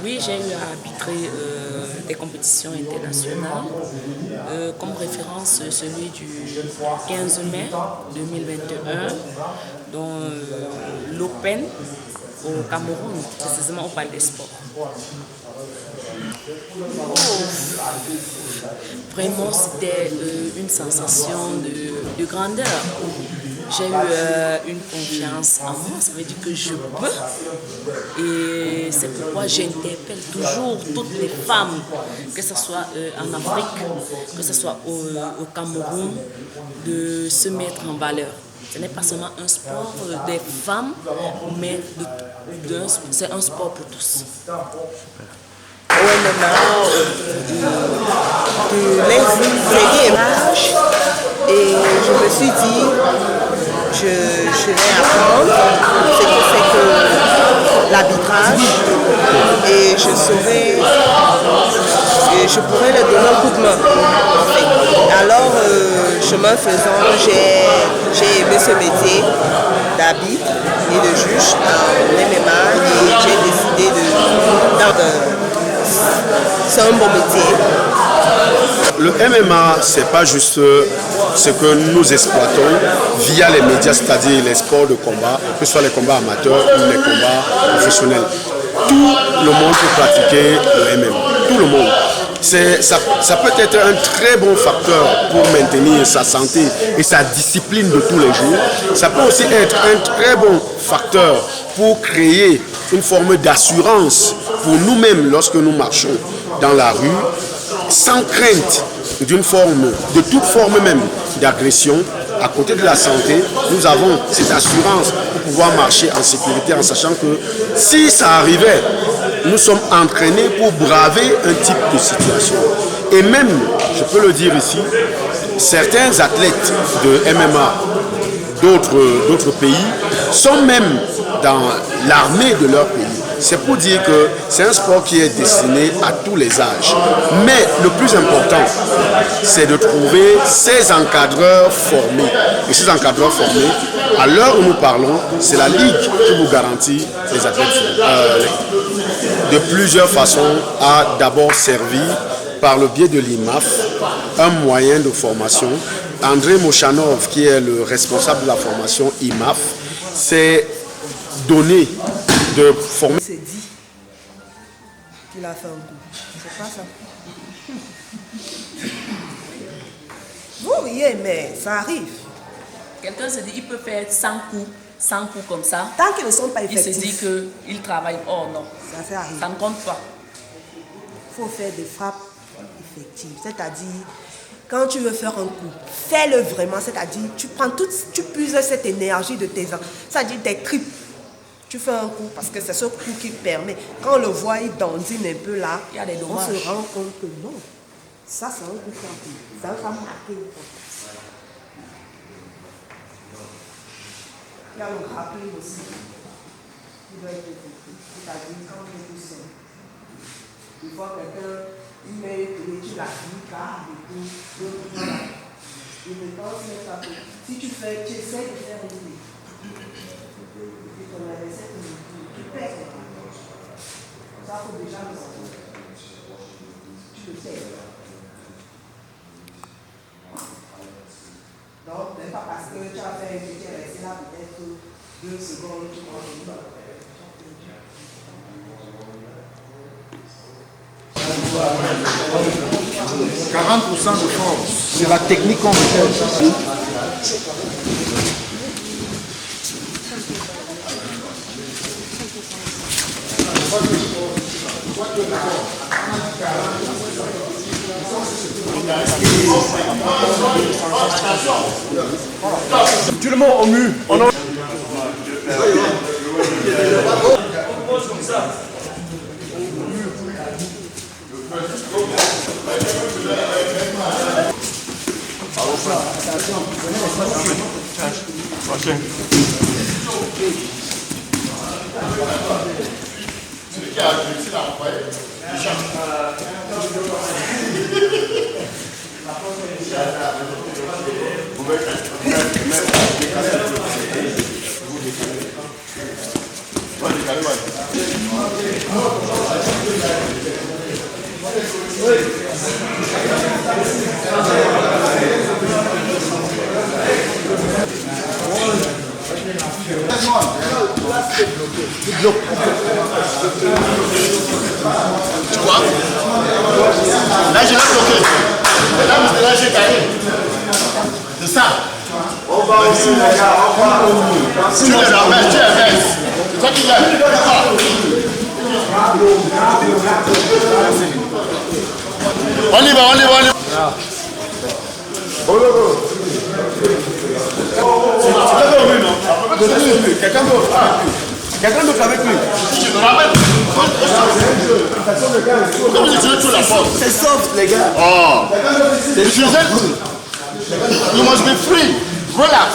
Oui, j'ai eu à arbitrer des compétitions internationales. Comme référence, celui du 15 mai 2021, dont l'Open au Cameroun, précisément au Palais des Sports. Vraiment, c'était une sensation de grandeur. J'ai eu une confiance en moi, ça veut dire que je peux. Et c'est pourquoi j'interpelle toujours toutes les femmes, que ce soit en Afrique, que ce soit au Cameroun, de se mettre en valeur. Ce n'est pas seulement un sport des femmes, mais c'est un sport pour tous. Au MMA, de les images, et je me suis dit, je vais apprendre ce que c'est que l'arbitrage, et je saurais, et je pourrais leur donner un coup de main. Alors, chemin faisant, j'ai aimé ce métier d'arbitre et de juge en MMA, et j'ai décidé c'est un bon métier. Le MMA, c'est pas juste ce que nous exploitons via les médias, c'est-à-dire les sports de combat, que ce soit les combats amateurs ou les combats professionnels. Tout le monde peut pratiquer le MMA. Tout le monde. Ça peut être un très bon facteur pour maintenir sa santé et sa discipline de tous les jours. Ça peut aussi être un très bon facteur pour créer une forme d'assurance pour nous-mêmes lorsque nous marchons dans la rue, sans crainte de toute forme même d'agression. À côté de la santé, nous avons cette assurance pour pouvoir marcher en sécurité en sachant que si ça arrivait, nous sommes entraînés pour braver un type de situation. Et même, je peux le dire ici, certains athlètes de MMA d'autres pays sont même dans l'armée de leur pays. C'est pour dire que c'est un sport qui est destiné à tous les âges. Mais le plus important, c'est de trouver ces encadreurs formés. Et ces encadreurs formés, à l'heure où nous parlons, c'est la Ligue qui vous garantit les athlètes de plusieurs façons à d'abord servir par le biais de l'IMAF, un moyen de formation. André Mochanov, qui est le responsable de la formation IMAF, s'est donné de former. C'est dit qu'il a fait un coup. C'est pas ça. Vous riez, mais ça arrive. Quelqu'un se dit qu'il peut faire 100 coups comme ça. Tant qu'ils ne sont pas Il effectifs. se dit qu'il travaille. Oh non, ça ne compte pas. Il faut faire des frappes effectives. C'est-à-dire, quand tu veux faire un coup, fais-le vraiment. C'est-à-dire, tu puises cette énergie de tes ans. C'est-à-dire tes tripes. Tu fais un coup parce que c'est ce coup qui permet. Quand on le voit, il dandine un peu là, il y a des on se rend compte que non. Ça, c'est un coup qui a pris. Ça va marquer. Il y a le grappling aussi. Il doit être compris. C'est-à-dire, quand on est tout seul, il faut quelqu'un, il met tu la vie, car et tout. Il me pense que ça peut. Si tu essaies de faire une idée. Et ton adversaire tu perds. Ça faut déjà le savoir. Tu le sais. Donc, même pas parce que tu as fait un petit resté là, peut-être 2 secondes, tu prends une balle. 40% de force, c'est la technique qu'on fait. Tout le monde au mur. Vous Tu vois? Là, je l'ai bloqué. Et là, j'ai gagné. C'est ça. Tu le ramènes, tu avances. C'est toi qui gagnes. On y va, on y va, on y va. Quelqu'un d'autre avec lui. Je me ramène. Pourquoi vous utilisez toute la force? C'est soft, les gars. Oh. You must be free. Relax.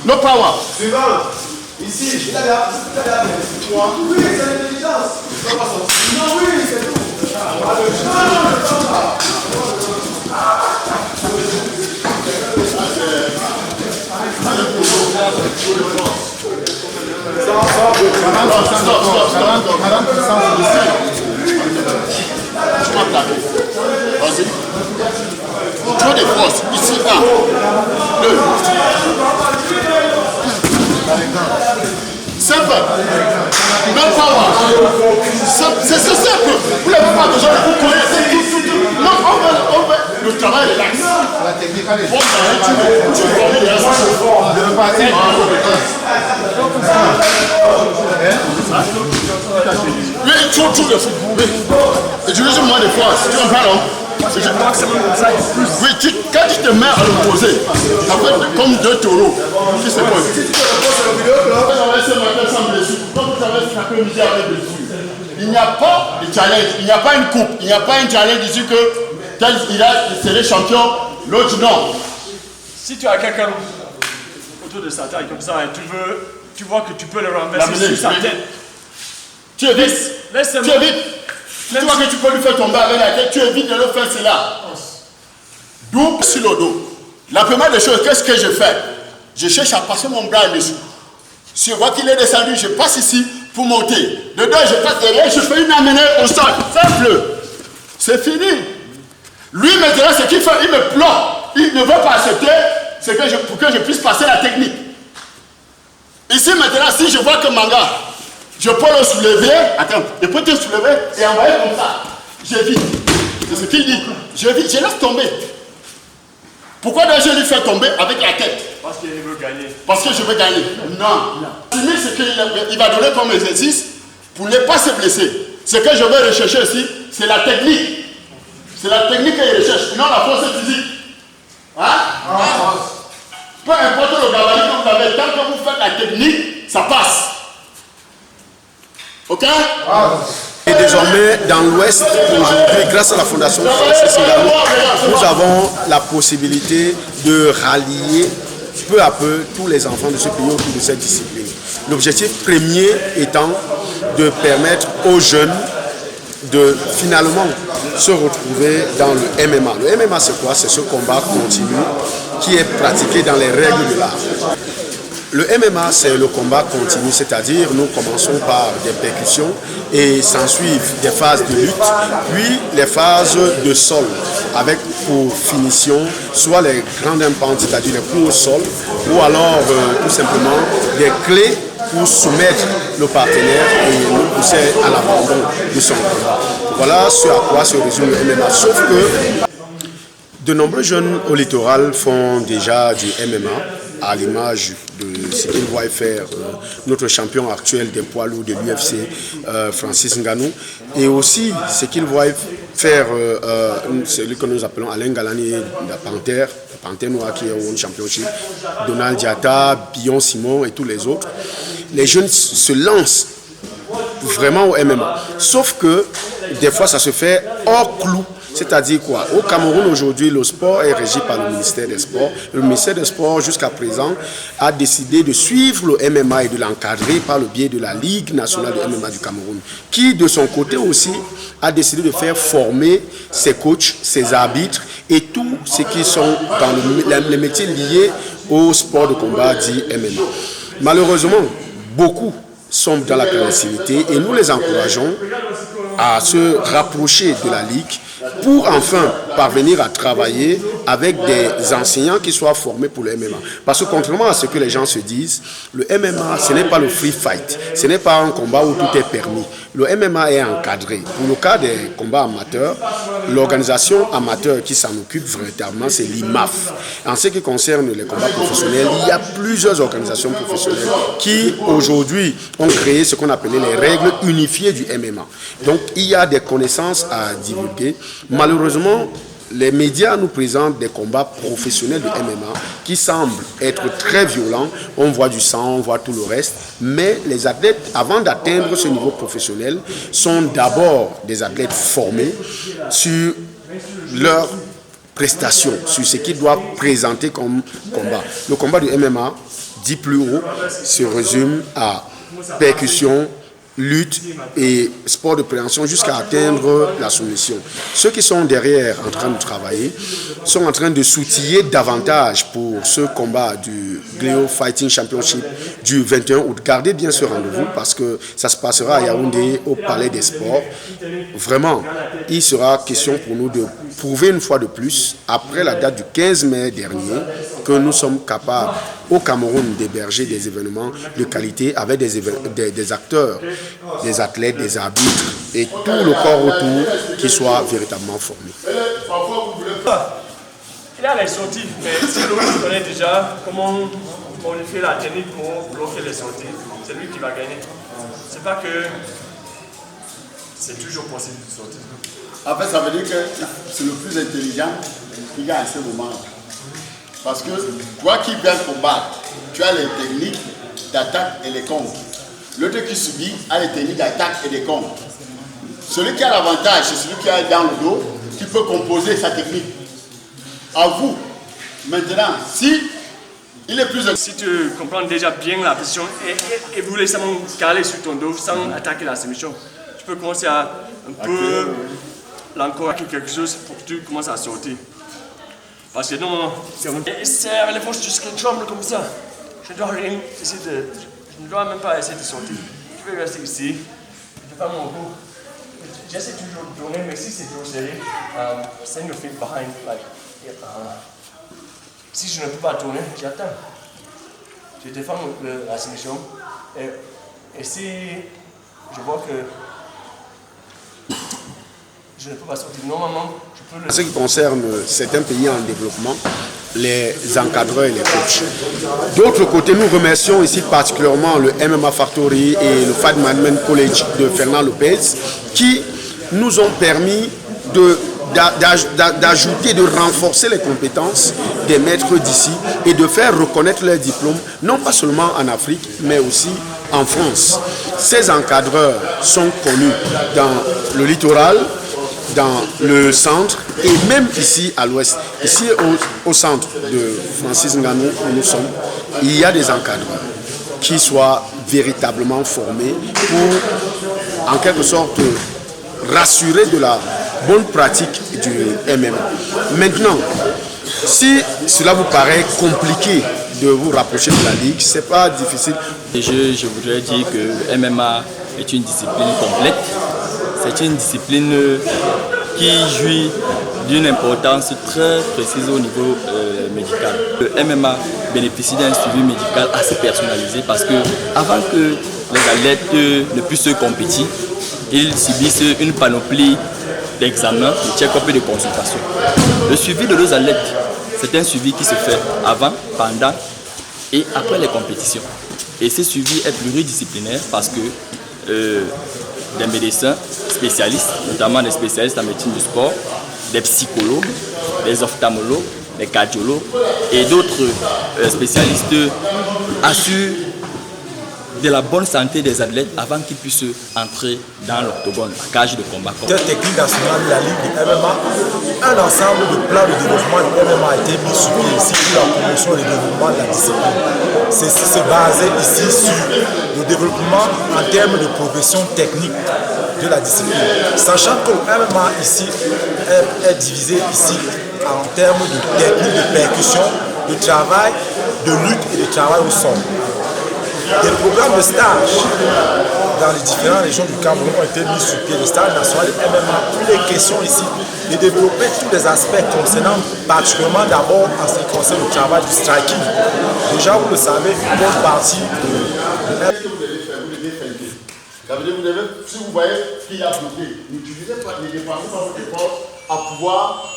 No power. Suivant. Ici, il a l'air. Oui, c'est l'intelligence. Non, oui, c'est tout. Vas-y. Trop de force. Ici, là. Simple. No power. C'est simple. Vous n'avez pas besoin de vous connaître. Non, on va. Le travail est là. La technique, allez. Tu oui, trop de football. Utilise moins de force. Tu en parles, oui, quand tu te mets à l'opposé, ça fait comme deux taureaux qui se posent. Il n'y a pas de challenge, il n'y a pas une coupe, il n'y a pas un challenge ici que tel il serait champion, l'autre non. Si tu as quelqu'un autour de sa taille comme ça et tu vois que tu peux le renverser sur sa tête. Tu évites. Tu évites. Tu vois que tu peux lui faire tomber avec la tête, tu évites de le faire cela. D'où sur le dos. La première des choses, qu'est-ce que je fais? Je cherche à passer mon bras dessus. Si je vois qu'il est descendu, je passe ici pour monter. De deux, je passe derrière, je fais une amenée au sol. Simple. C'est fini. Lui, maintenant, ce qu'il fait, il me plombe. Il ne veut pas accepter pour que je puisse passer la technique. Ici, maintenant, si je vois que Manga, je peux le soulever. Attends, je peux te soulever et envoyer comme ça. J'évite. C'est ce qu'il dit. J'évite, je laisse tomber. Pourquoi donc je lui fais tomber avec la tête? Parce qu'il veut gagner. Parce que je veux gagner. Non. Ce qu'il va donner comme exercice pour ne pas se blesser. Ce que je vais rechercher ici, c'est la technique. C'est la technique qu'il recherche, non la force physique. Hein? Peu importe le gabarit que vous avez, tant que vous faites la technique, ça passe. Ok? Et désormais, dans l'Ouest, aujourd'hui, grâce à la Fondation Francis Ngannou, nous avons la possibilité de rallier peu à peu tous les enfants de ce pays autour de cette discipline. L'objectif premier étant de permettre aux jeunes de finalement se retrouver dans le MMA. Le MMA, c'est quoi? C'est ce combat continu qui est pratiqué dans les règles de l'art. Le MMA, c'est le combat continu, c'est-à-dire nous commençons par des percussions et s'ensuivent des phases de lutte, puis les phases de sol, avec pour finition soit les grandes impentes, c'est-à-dire les coups au sol, ou alors tout simplement des clés pour soumettre le partenaire et le pousser à l'abandon de son combat. Voilà ce à quoi se résume le MMA, sauf que de nombreux jeunes au littoral font déjà du MMA, à l'image de ce qu'il voit faire notre champion actuel des poids lourds de l'UFC, Francis Ngannou, et aussi ce qu'il voit faire celui que nous appelons Alain Galani, la Panthère Noire qui est au World Championship, Donald Diata, Billon Simon et tous les autres. Les jeunes se lancent vraiment au MMA, sauf que des fois ça se fait hors clou. C'est-à-dire quoi? Au Cameroun aujourd'hui, le sport est régi par le ministère des Sports. Le ministère des Sports, jusqu'à présent, a décidé de suivre le MMA et de l'encadrer par le biais de la Ligue nationale de MMA du Cameroun, qui de son côté aussi a décidé de faire former ses coachs, ses arbitres et tous ceux qui sont dans les métiers liés au sport de combat dit MMA. Malheureusement, beaucoup sont dans la clandestinité et nous les encourageons à se rapprocher de la Ligue pour enfin parvenir à travailler avec des enseignants qui soient formés pour le MMA. Parce que contrairement à ce que les gens se disent, le MMA, ce n'est pas le free fight. Ce n'est pas un combat où tout est permis. Le MMA est encadré. Pour le cas des combats amateurs, l'organisation amateur qui s'en occupe véritablement, c'est l'IMAF. En ce qui concerne les combats professionnels, il y a plusieurs organisations professionnelles qui, aujourd'hui, ont créé ce qu'on appelait les règles unifiées du MMA. Donc, il y a des connaissances à divulguer. Malheureusement, les médias nous présentent des combats professionnels de MMA qui semblent être très violents. On voit du sang, on voit tout le reste. Mais les athlètes, avant d'atteindre ce niveau professionnel, sont d'abord des athlètes formés sur leurs prestations, sur ce qu'ils doivent présenter comme combat. Le combat du MMA, dit plus haut, se résume à percussion, lutte et sport de préhension jusqu'à atteindre la soumission. Ceux qui sont derrière en train de travailler sont en train de s'outiller davantage pour ce combat du Gleo Fighting Championship du 21 août. Gardez bien ce rendez-vous parce que ça se passera à Yaoundé au Palais des Sports. Vraiment, il sera question pour nous de prouver une fois de plus, après la date du 15 mai dernier, que nous sommes capables au Cameroun d'héberger des événements de qualité avec des acteurs, des athlètes, des arbitres et tout le corps autour qui soit véritablement formé. Il a les sorties, mais si l'autre connaît déjà comment on fait la technique pour bloquer les sorties, c'est lui qui va gagner. C'est pas que c'est toujours possible de sortir. En fait, ça veut dire que c'est le plus intelligent qui gagne à ce moment. Parce que toi qui viens combattre, tu as les techniques d'attaque et les contre. L'autre qui subit a les techniques d'attaque et des contre. Celui qui a l'avantage, c'est celui qui a dans le dos, qui peut composer sa technique. À vous, maintenant, si il est plus... Si tu comprends déjà bien la position et vous laissez caler sur ton dos sans attaquer la soumission, tu peux commencer à un peu l'encourager quelque chose pour que tu commences à sortir. Parce que non, serre les forces jusqu'à tremble comme ça. Je ne dois rien essayer de... Je ne dois même pas essayer de sortir. Je vais rester ici. Je fais pas mon coup. J'essaie toujours de tourner, mais si c'est trop serré, send your feet behind, like, si je ne peux pas tourner, j'attends. Je défends la soumission. Et si je vois que je ne peux pas sortir, normalement, je peux le... En ce qui concerne certains pays en développement, les encadreurs et les coachs. D'autre côté, nous remercions ici particulièrement le MMA Factory et le Fight Management College de Fernand Lopez qui nous ont permis d'ajouter, de renforcer les compétences des maîtres d'ici et de faire reconnaître leurs diplômes, non pas seulement en Afrique, mais aussi en France. Ces encadreurs sont connus dans le littoral, dans le centre et même ici à l'ouest. Ici au centre de Francis Ngannou où nous sommes, il y a des encadreurs qui soient véritablement formés pour en quelque sorte rassurer de la bonne pratique du MMA. Maintenant, si cela vous paraît compliqué de vous rapprocher de la ligue, c'est pas difficile. Je voudrais dire que le MMA est une discipline complète. C'est une discipline qui jouit d'une importance très précise au niveau médical. Le MMA bénéficie d'un suivi médical assez personnalisé parce que avant que les athlètes ne puissent compétir, ils subissent une panoplie d'examens, de check-up et de consultations. Le suivi de nos athlètes, c'est un suivi qui se fait avant, pendant et après les compétitions. Et ce suivi est pluridisciplinaire parce que des médecins spécialistes, notamment des spécialistes en médecine du sport, des psychologues, des ophtalmologues, des cardiologues et d'autres spécialistes assurent de la bonne santé des athlètes avant qu'ils puissent entrer dans l'octogone, la cage de combat. Cette technique nationale de la Ligue de MMA, un ensemble de plans de développement du MMA a été mis sur pied ici pour la promotion et le développement de la discipline. C'est basé ici sur le développement en termes de progression technique de la discipline. Sachant que le MMA ici est divisé ici en termes de technique de percussion, de travail, de lutte et de travail au sol. Des programmes de stage dans les différentes régions du Cameroun ont été mis sur piédestal national et MMA. Il est question ici de développer tous les aspects concernant particulièrement d'abord en ce qui concerne le travail du striking. Déjà, vous le savez, une bonne partie Qu'est-ce que vous devez faire? Vous devez faire. Ça veut dire que vous devez, si vous voyez qu'il a bloqué, n'utilisez pas, ne dépensez pas votre effort à pouvoir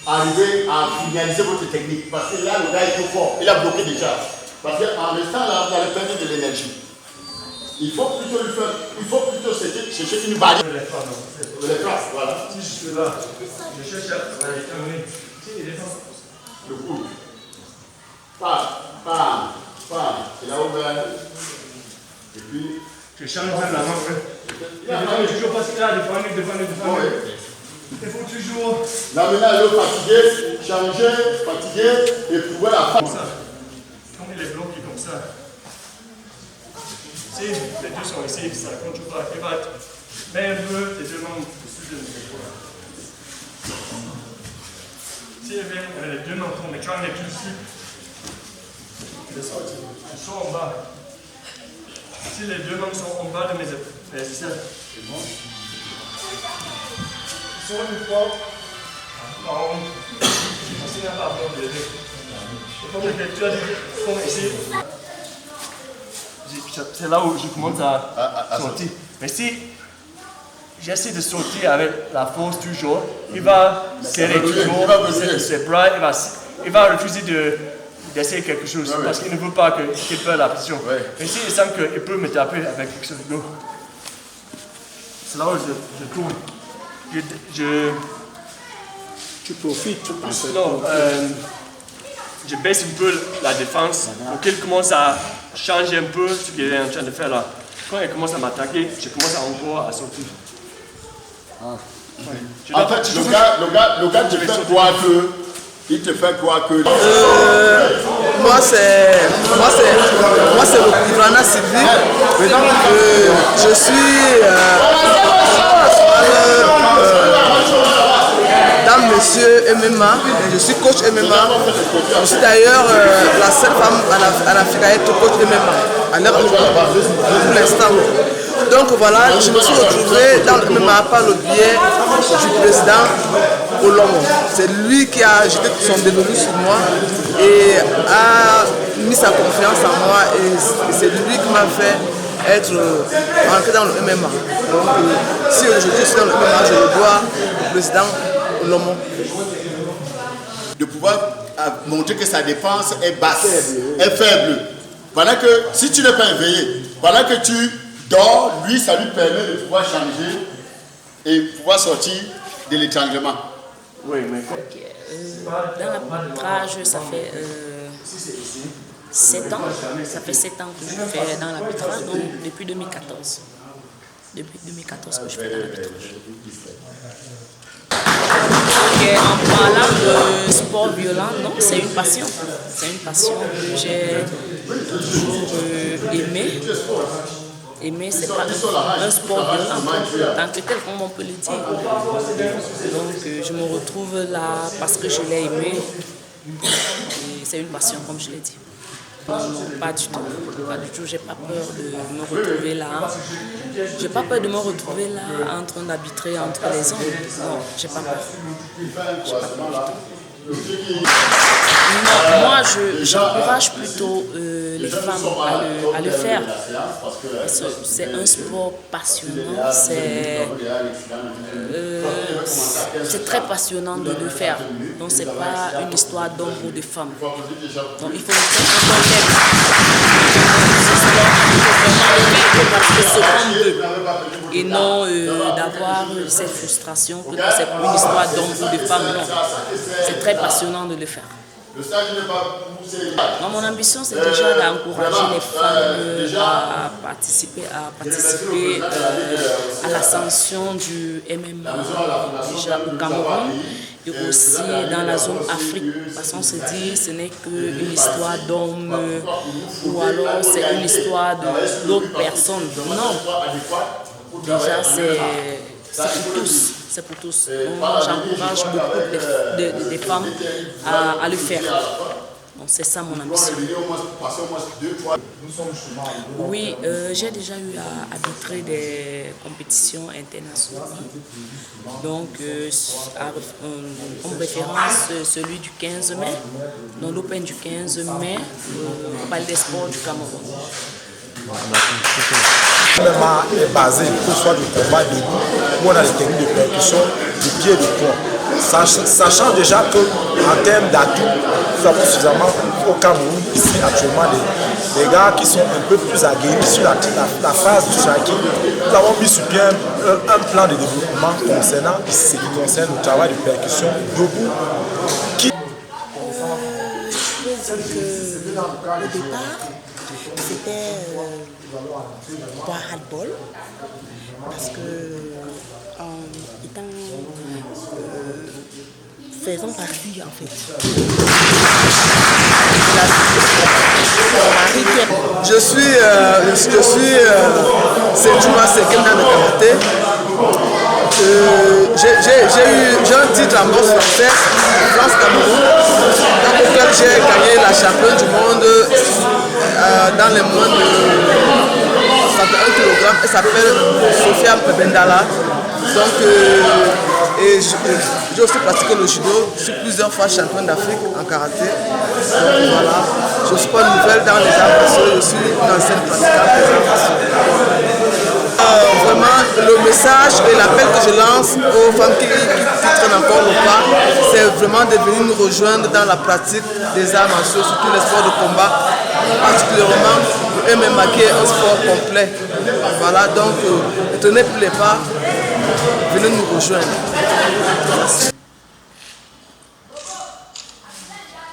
arriver à finaliser votre technique. Parce que là, le gars est trop fort. Il a bloqué déjà. Parce qu'en restant là, vous allez perdre de l'énergie. Il faut plutôt lui faire, il faut plutôt chercher une barrière. Les traces, voilà. Si je suis là, je cherche à déterminer. Si il défend. Le coup. Pas. Il a ouvert. Et puis. Je change même la main. Il faut toujours passer là, défendre. Il faut toujours. Là maintenant, le fatigué, changer, et pouvoir la faire. Comme il est bloqué comme ça. Si les deux sont ici, ça compte toujours pas. Il va mais un peu les deux membres au-dessus de l'épaule. Si les deux membres tombent, mais quand on est tout ici, je sors en bas. Si les deux membres sont en bas de mes épaules, c'est ça. C'est bon. Ils sont une fois par an. On n'a pas besoin de l'aider. Comme tu as dit, ils sont ici. C'est là où je commence à sortir. Mais si j'essaie de sortir avec la force toujours, il va serrer toujours ses bras, il va refuser d'essayer quelque chose parce qu'il ne veut pas qu'il perde la pression. Mais s'il sent qu'il peut me taper avec quelque chose d'autre, c'est là où je tourne. Tu profites. Non, je baisse un peu la défense pour qu'il commence à changer un peu ce qu'il est en train de faire là. Quand il commence à m'attaquer, je commence encore à sortir. En fait, le gars te fait croire que. Il te fait croire que. Moi c'est le Ivrana Sylvie. Je suis dame monsieur MMA, je suis coach MMA. Je suis d'ailleurs la seule femme à l'Afrique à être coach MMA, à l'heure pour l'instant. Donc voilà, je me suis retrouvée dans le MMA par le biais du président Olomo. C'est lui qui a jeté son dévolu sur moi et a mis sa confiance en moi et c'est lui qui m'a fait être entré dans le MMA. Donc si aujourd'hui je suis dans le MMA, je le dois au président Olomo. De pouvoir montrer que sa défense est basse, est faible. Pendant que si tu n'es pas éveillé, pendant que tu dors, lui ça lui permet de pouvoir changer et pouvoir sortir de l'étranglement. Oui, mais dans l'arbitrage, ça fait 7 ans. Ça fait 7 ans que je fais dans l'arbitrage, donc depuis 2014. Depuis 2014 que je fais dans l'arbitrage. En parlant de sport violent, non, c'est une passion. C'est une passion que j'ai toujours aimée. Aimer, c'est pas un sport violent, tant que tel, comme on peut le dire. Donc, je me retrouve là parce que je l'ai aimé. Et c'est une passion, comme je l'ai dit. Non, pas du tout. Pas du tout. J'ai pas peur de me retrouver là. J'ai pas peur de me retrouver là en train d'arbitrer entre les hommes. Non, j'ai pas peur. J'ai pas peur du tout. Non, moi j'encourage plutôt les femmes à le faire. C'est un sport passionnant, c'est très passionnant de le faire. Donc c'est pas une histoire d'homme ou de femme. Donc il faut le faire quand on aime. Parce que c'est comme eux. Et non d'avoir cette frustration que c'est une histoire d'homme ou de femme. Non, c'est très passionnant de le faire. Non, mon ambition, c'est déjà d'encourager les femmes à participer à l'ascension du MMA déjà au Cameroun et aussi dans la zone Afrique. Parce qu'on se dit ce n'est qu'une histoire d'homme ou alors c'est une histoire d'autres personnes. Non, déjà c'est pour tous. C'est pour tous. Donc, j'encourage beaucoup de femmes à le faire. Donc, c'est ça mon ambition. Oui, j'ai déjà eu à arbitrer des compétitions internationales. Donc, en référence celui du 15 mai, dans l'Open du 15 mai, au Palais des Sports du Cameroun. MMA est basé, que ce soit du combat debout, où on a les techniques de percussion, de pied et de poing. Sachant déjà qu'en termes d'atouts, nous avons suffisamment au Cameroun, ici actuellement, des gars qui sont un peu plus aguerris sur la phase du striking. Nous avons mis sur pied un plan de développement concernant ce qui concerne le travail de percussion debout. Au départ, c'était pour un handball, parce que faisant partie en fait. Je suis Sejuma Sekenda de karaté. J'ai un titre en boxe française, France-Cameroun, dans lequel j'ai gagné la championne du monde dans les moins de 61 kg. Elle s'appelle Sofia Bendala. Donc, j'ai aussi pratiqué le judo. Je suis plusieurs fois championne d'Afrique en karaté. Donc voilà, je ne suis pas nouvelle dans les arts martiaux, je suis une ancienne pratiquante des arts martiaux. Vraiment, le message et l'appel que je lance aux femmes qui traînent encore le pas, c'est vraiment de venir nous rejoindre dans la pratique des arts martiaux, surtout les sports de combat, particulièrement le MMA qui est un sport complet. Voilà, donc ne tenez plus les pas, venez nous rejoindre. Merci.